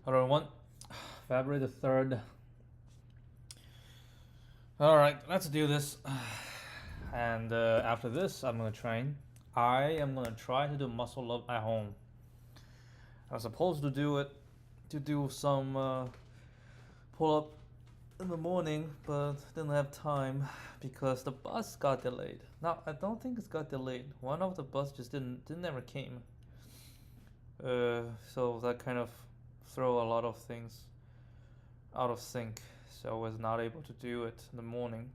Hello everyone, February the 3rd. Alright, let's do this. And after this, I'm gonna train. I am gonna try to do muscle up at home. I was supposed to do some pull up in the morning, but didn't have time because the bus got delayed. Now, I don't think it's got delayed. One of the bus just never came. So that kind of throw a lot of things out of sync, so I was not able to do it in the morning.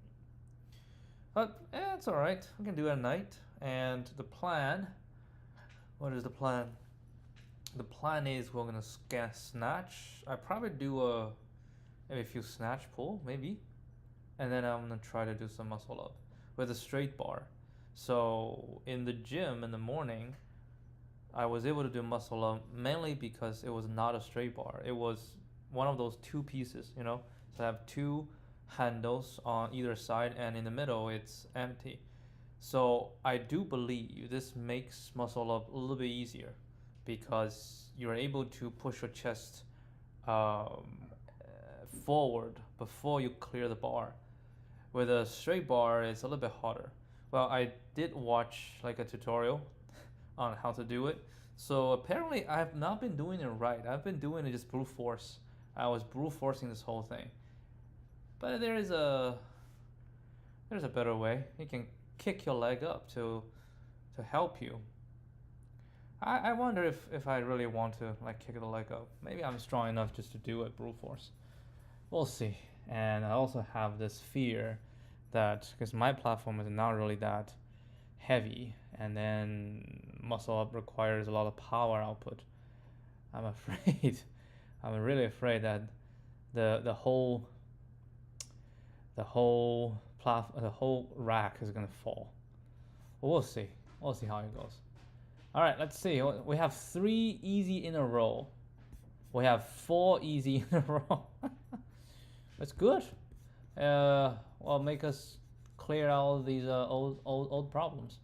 But it's alright, we can do it at night. And the plan, what is the plan? The plan is we're gonna snatch. I probably do maybe a few snatch pull, maybe. And then I'm gonna try to do some muscle up with a straight bar. So in the gym in the morning, I was able to do muscle up mainly because it was not a straight bar. It was one of those two pieces, you know. So I have two handles on either side, and in the middle it's empty. So I do believe this makes muscle up a little bit easier because you're able to push your chest forward before you clear the bar. With a straight bar, it's a little bit harder. Well, I did watch like a tutorial on how to do it. So apparently I have not been doing it right. I've been doing it just brute force. I was brute forcing this whole thing. But there's a better way. You can kick your leg up to help you. I wonder if I really want to like kick the leg up. Maybe I'm strong enough just to do it brute force. We'll see. And I also have this fear that because my platform is not really that heavy, and then muscle up requires a lot of power output. I'm afraid, I'm really afraid that the whole rack is gonna fall. But we'll see. We'll see how it goes. All right, let's see. We have 3 easy in a row. We have 4 easy in a row. That's good. Well, make us clear out these old problems.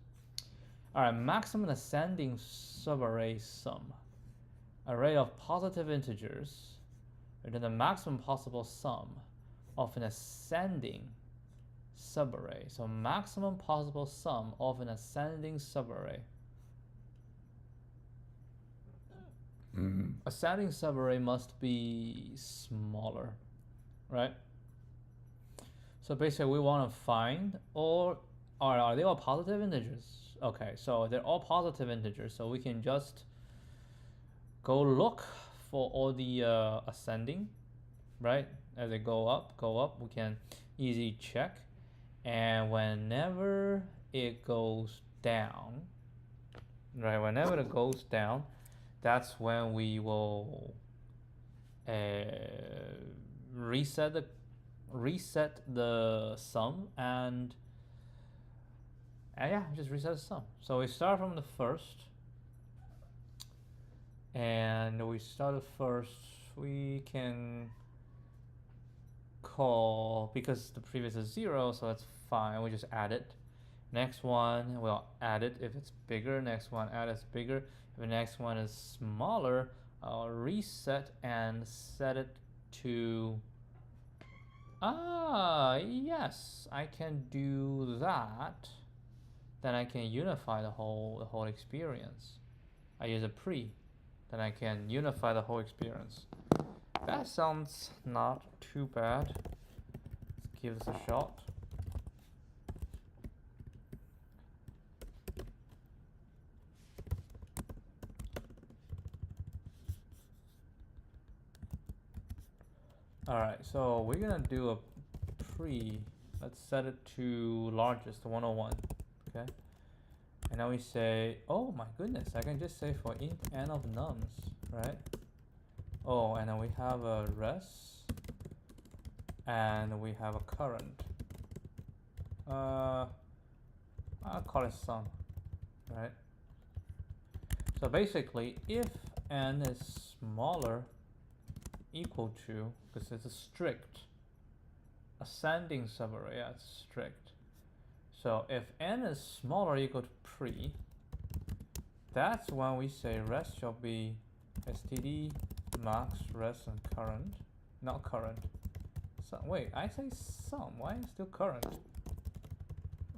All right, maximum ascending subarray sum. Array of positive integers return the maximum possible sum of an ascending subarray. So maximum possible sum of an ascending subarray. Ascending subarray must be smaller, right? So basically we want to find are they all positive integers? Okay, so they're all positive integers, so we can just go look for all the ascending, right? As they go up, we can easily check. And whenever it goes down, right, whenever it goes down, that's when we will reset the sum, and yeah, just reset the sum. So we start from the first, and we started first. We can call, because the previous is 0, so that's fine. We just add it. Next one, we'll add it if it's bigger. Next one, add it's bigger. If the next one is smaller, I'll reset and set it to. Yes, I can do that. Then I can unify the whole experience. I use a pre, then I can unify the whole experience. That sounds not too bad. Let's give this a shot. Alright, so we're gonna do a pre. Let's set it to largest, 101. Okay. And now we say, oh my goodness, I can just say for int n of nums, right? Oh, and then we have a res, and we have a current. I'll call it sum, right? So basically, if n is smaller equal to, because it's a strict ascending subarray, yeah, it's strict. So if n is smaller or equal to pre, that's when we say rest shall be std max, res, and current. Not current. So, wait, I say sum. Why is it still current?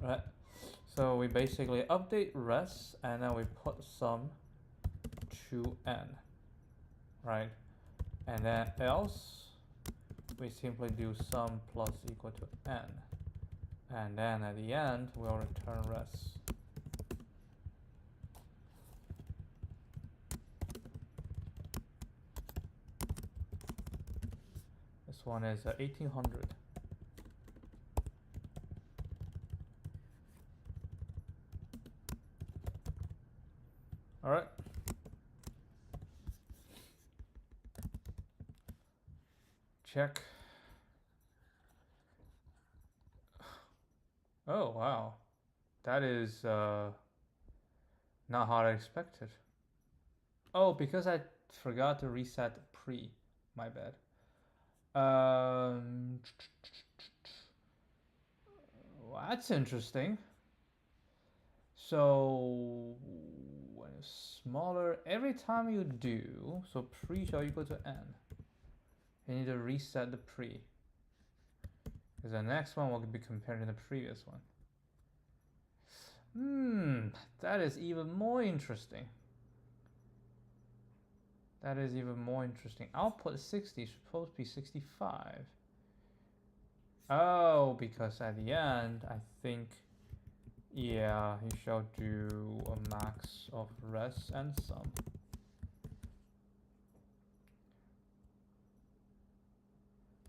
Right. So we basically update res and then we put sum to n. Right. And then else we simply do sum plus equal to n. And then at the end we'll return res. This one is 1800. All right. Check. Oh, wow. That is not how I expected. Oh, because I forgot to reset pre. My bad. That's interesting. So when it's smaller, every time you do, so pre shall equal to n. You need to reset the pre. Because the next one will be compared to the previous one. That is even more interesting. That is even more interesting. Output 60 is supposed to be 65. Oh, because at the end, I think, yeah, you shall do a max of res and sum.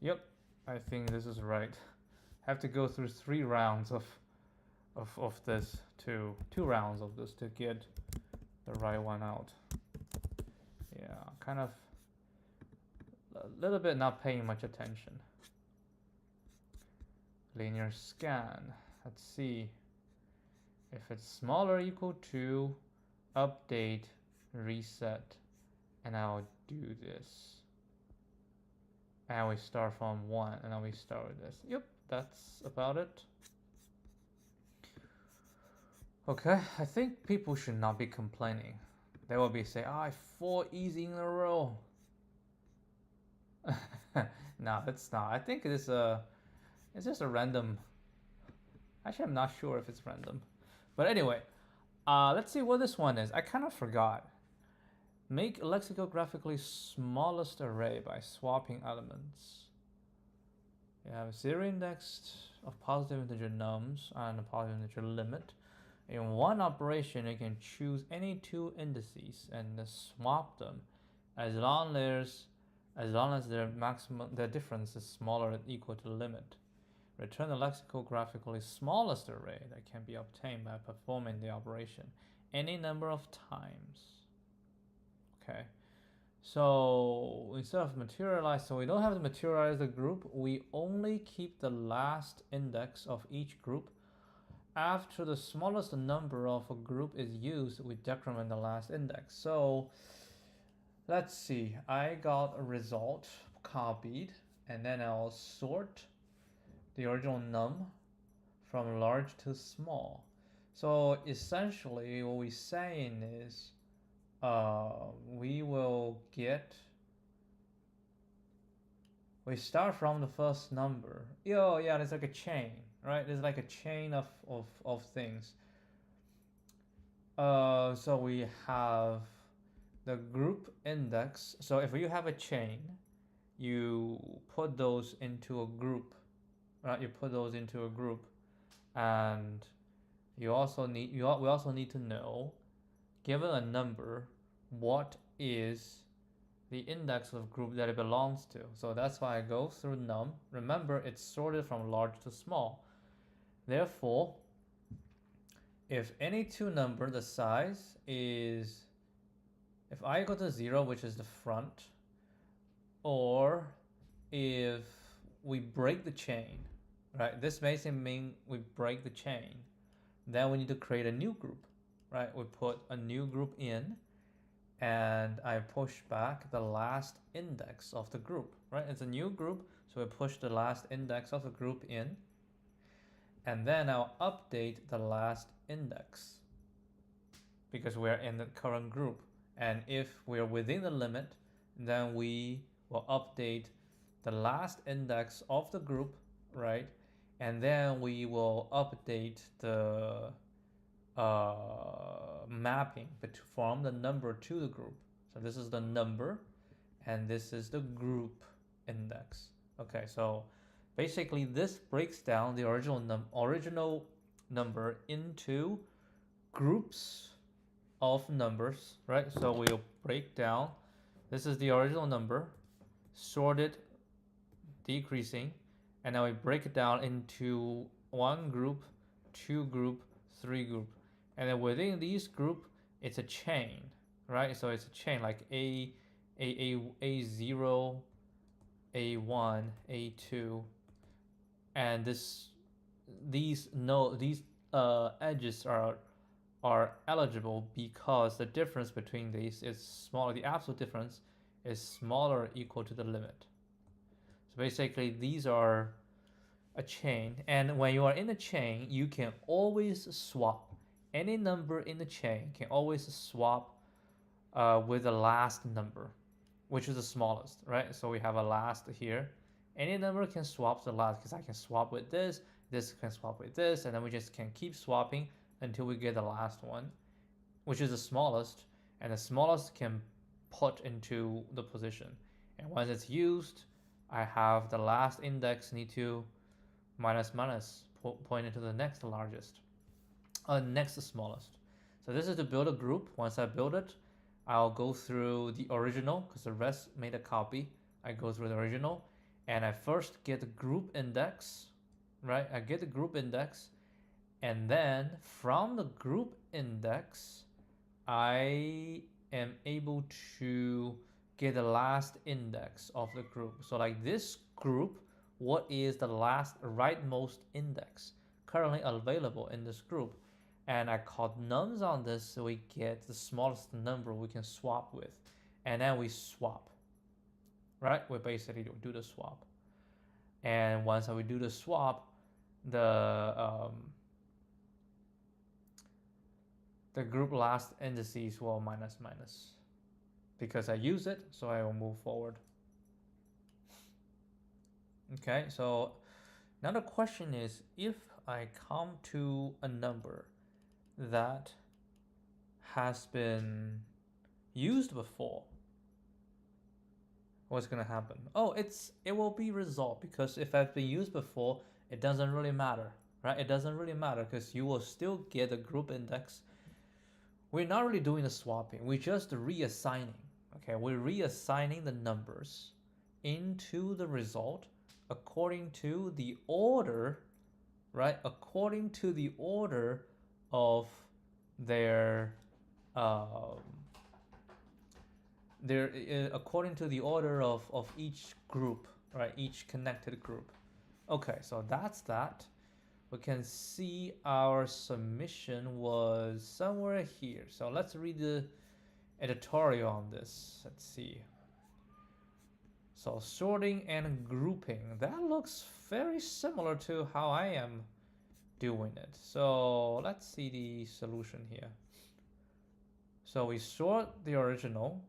Yep, I think this is right. Have to go through 3 rounds of this, two rounds of this to get the right one out. Yeah, kind of a little bit not paying much attention. Linear scan. Let's see. If it's smaller equal to, update, reset, and I'll do this. And we start from 1, and then we start with this. Yep, that's about it. Okay, I think people should not be complaining. They will be saying, I 4 easy in a row. No, it's not. I think it's just a random. Actually, I'm not sure if it's random. But anyway, let's see what this one is. I kind of forgot. Make a lexicographically smallest array by swapping elements. You have a zero indexed of positive integer nums and a positive integer limit. In one operation, you can choose any 2 indices and swap them, as long as their difference is smaller than equal to the limit. Return the lexicographically smallest array that can be obtained by performing the operation any number of times. Okay, so instead of materialize, so we don't have to materialize the group, we only keep the last index of each group. After the smallest number of a group is used, we decrement the last index. So let's see, I got a result copied, and then I'll sort the original num from large to small. So essentially what we're saying is we start from the first number. Yeah, there's like a chain, right? There's like a chain of things. So we have the group index. So if you have a chain, you put those into a group, right? You put those into a group, and we also need to know, given a number, what is the index of group that it belongs to. So that's why I go through num. Remember, it's sorted from large to small. Therefore, if any 2 number, the size is, if I equal to 0, which is the front, or if we break the chain, right? This basically means we break the chain. Then we need to create a new group, right? We put a new group in, and I push back the last index of the group, right? It's a new group, so we push the last index of the group in, and then I'll update the last index because we're in the current group. And if we're within the limit, then we will update the last index of the group, right? And then we will update the mapping from the number to the group. So this is the number, and this is the group index. Okay, so basically this breaks down the original number into groups of numbers, right? So we'll break down. This is the original number, sorted, decreasing, and now we break it down into one group, two group, three group, and then within these group, it's a chain, right? So it's a chain like A0, A1, A2, and these edges are eligible because the difference between these is smaller. The absolute difference is smaller or equal to the limit. So basically, these are a chain, and when you are in a chain, you can always swap. Any number in the chain can always swap with the last number, which is the smallest, right? So we have a last here. Any number can swap to the last because I can swap with this, this can swap with this, and then we just can keep swapping until we get the last one, which is the smallest, and the smallest can put into the position. And once it's used, I have the last index need to minus minus point into the next largest, next smallest. So this is to build a group. Once I build it, I'll go through the original because the rest made a copy. I go through the original, and I first get the group index, right? I get the group index, and then from the group index, I am able to get the last index of the group. So like this group, what is the last rightmost index currently available in this group? And I called nums on this, so we get the smallest number we can swap with, and then we swap, right? We basically do the swap, and once we do the swap, the group last indices will minus minus because I use it, so I will move forward. Okay, so now the question is, if I come to a number that has been used before, what's gonna happen? Oh, it will be resolved because if I've been used before, it doesn't really matter, right? It doesn't really matter because you will still get a group index. We're not really doing the swapping, we're just reassigning. Okay, we're reassigning the numbers into the result according to the order, right? According to the order of their according to the order of each group, right? Each connected group. Okay, so that's that. We can see our submission was somewhere here. So let's read the editorial on this. Let's see. So sorting and grouping, that looks very similar to how I am doing it. So let's see the solution here. So we sort the original.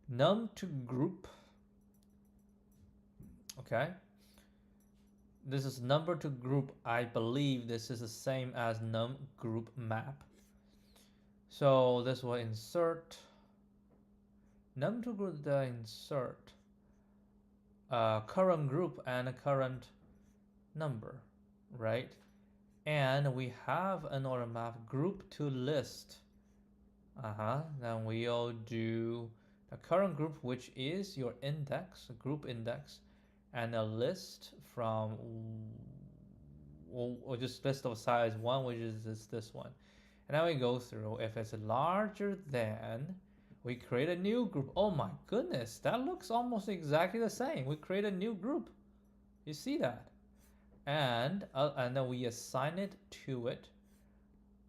Num to group. Okay. This is number to group. I believe this is the same as num group map. So this will insert num to group, the insert current group and a current number, right? And we have an order map group to list. Then we'll do the current group, which is your index, group index, and a list from, or just list of size 1, which is this one. And now we go through. If it's larger than, we create a new group. Oh my goodness, that looks almost exactly the same. We create a new group. You see that? And then we assign it to it,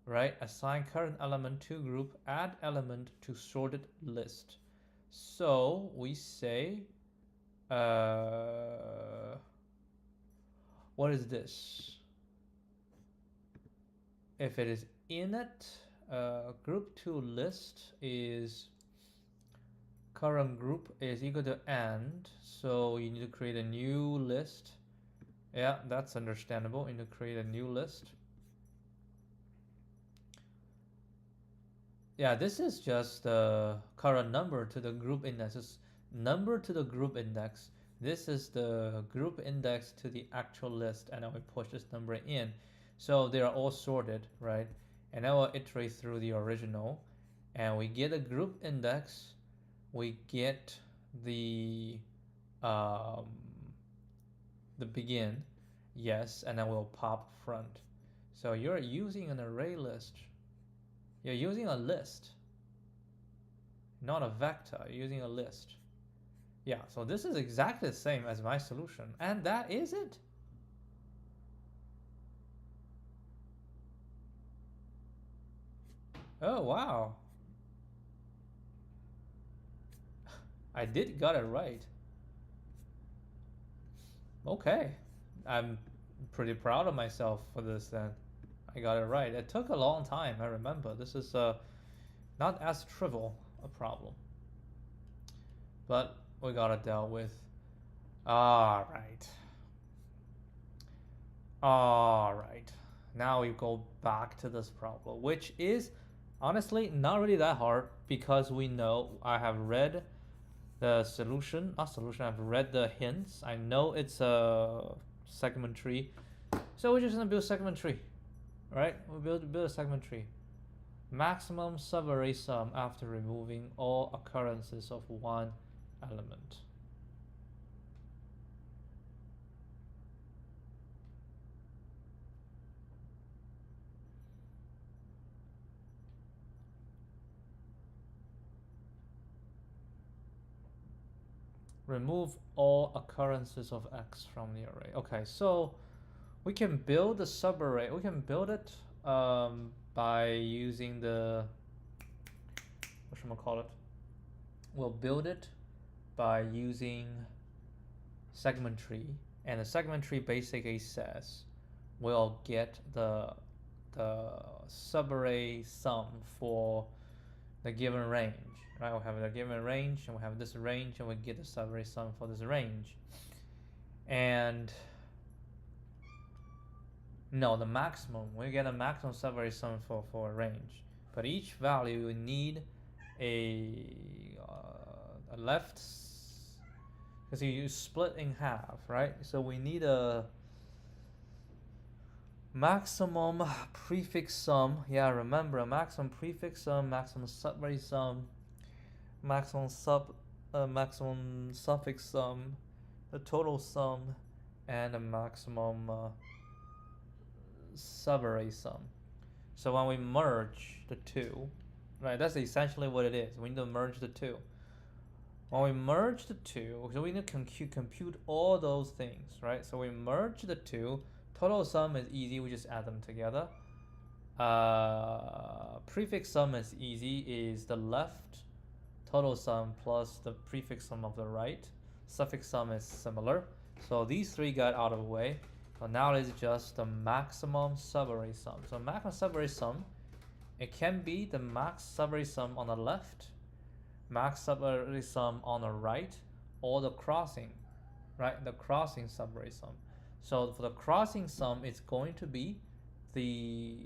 right? Assign current element to group, add element to sorted list. So we say, what is this? if it is init, group to list is current group is equal to end, so you need to create a new list. Yeah, that's understandable. You need to create a new list. Yeah, this is just the current number to the group index. It's number to the group index. This is the group index to the actual list, and then we push this number in. So they are all sorted, right? And then we'll iterate through the original, and we get a group index. We get the um, begin, yes, and then we'll pop front. So you're using an array list. You're using a list, not a vector. You're using a list. Yeah, so this is exactly the same as my solution, and that is it. Oh, wow. I did got it right. Okay. I'm pretty proud of myself for this then. I got it right. It took a long time, I remember. This is not as trivial a problem. But we got it dealt with. Alright. Alright. Now we go back to this problem, which is honestly not really that hard because we know I have read the solution. Not solution, I've read the hints. I know it's a segment tree. So we're just gonna build a segment tree. Right? We'll build a segment tree. Maximum subarray sum after removing all occurrences of one element. Remove all occurrences of x from the array. Okay, so we can build the subarray. We can build it by using the whatchamacallit. We'll build it by using segment tree, and the segment tree basically says we'll get the subarray sum for the given range. Right, we have a given range, and we have this range, and we get the subarray sum for this range. And no, the maximum. We get a maximum subarray sum for a range. But each value we need a left, because you split in half, right? So we need a maximum prefix sum. Yeah, remember, maximum prefix sum, maximum subarray sum, maximum suffix sum, the total sum, and the maximum subarray sum. So when we merge the two, right, that's essentially what it is. We need to merge the two. When we merge the two, so we need to compute all those things, right? So we merge the two. Total sum is easy. We just add them together. Prefix sum is easy. Is the left total sum plus the prefix sum of the right. Suffix sum is similar. So these three got out of the way. So now it's just the maximum subarray sum. So maximum subarray sum, it can be the max subarray sum on the left, max subarray sum on the right, or the crossing, right? The crossing subarray sum. So for the crossing sum, it's going to be the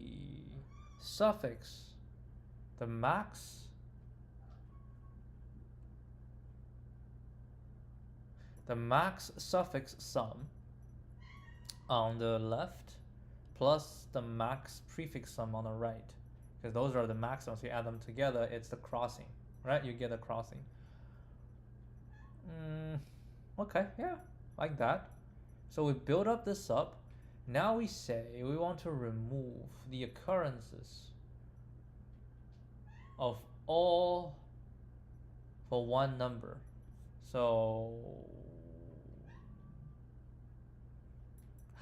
suffix, the max suffix sum on the left plus the max prefix sum on the right, because those are the maximums. You add them together, it's the crossing, right? You get a crossing. Okay, yeah, like that. So we build up this up. Now we say we want to remove the occurrences of all for one number. So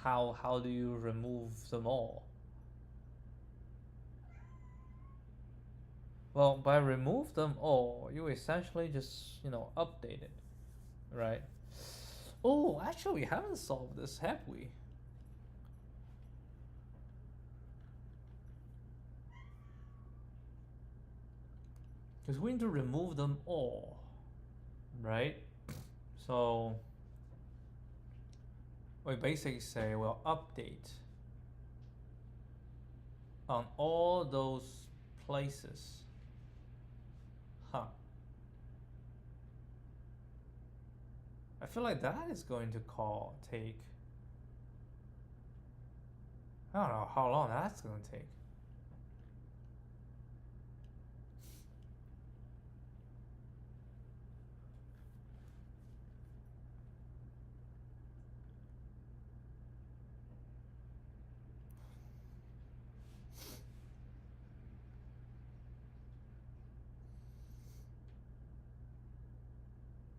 how do you remove them all? Well, by remove them all, you essentially just, update it, right? Oh, actually, we haven't solved this, have we? because we need to remove them all, right? So we basically say we'll update on all those places. Huh. I feel like that is going to take, I don't know how long that's going to take.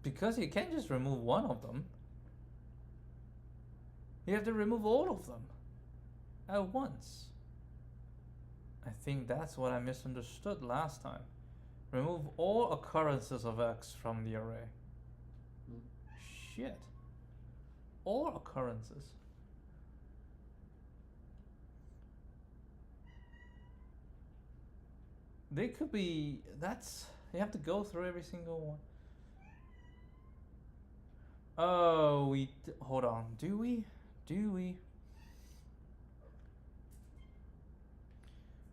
Because you can't just remove one of them. You have to remove all of them at once. I think that's what I misunderstood last time. Remove all occurrences of x from the array. Shit. All occurrences. They could be, you have to go through every single one. Oh, hold on. Do we?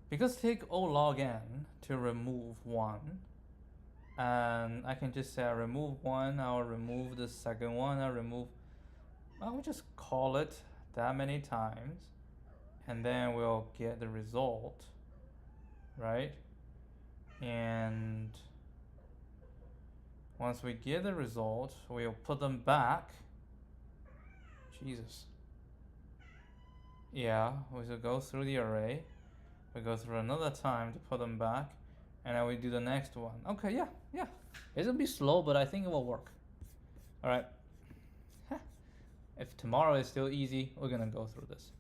Because take O log n to remove 1, and I can just say I remove 1, I'll remove the second one, I'll just call it that many times, and then we'll get the result, right? And once we get the result, we'll put them back. Jesus. Yeah, we will go through the array. We go through another time to put them back, and then we do the next one. Okay, yeah. It'll be slow, but I think it will work. All right. If tomorrow is still easy, we're gonna go through this.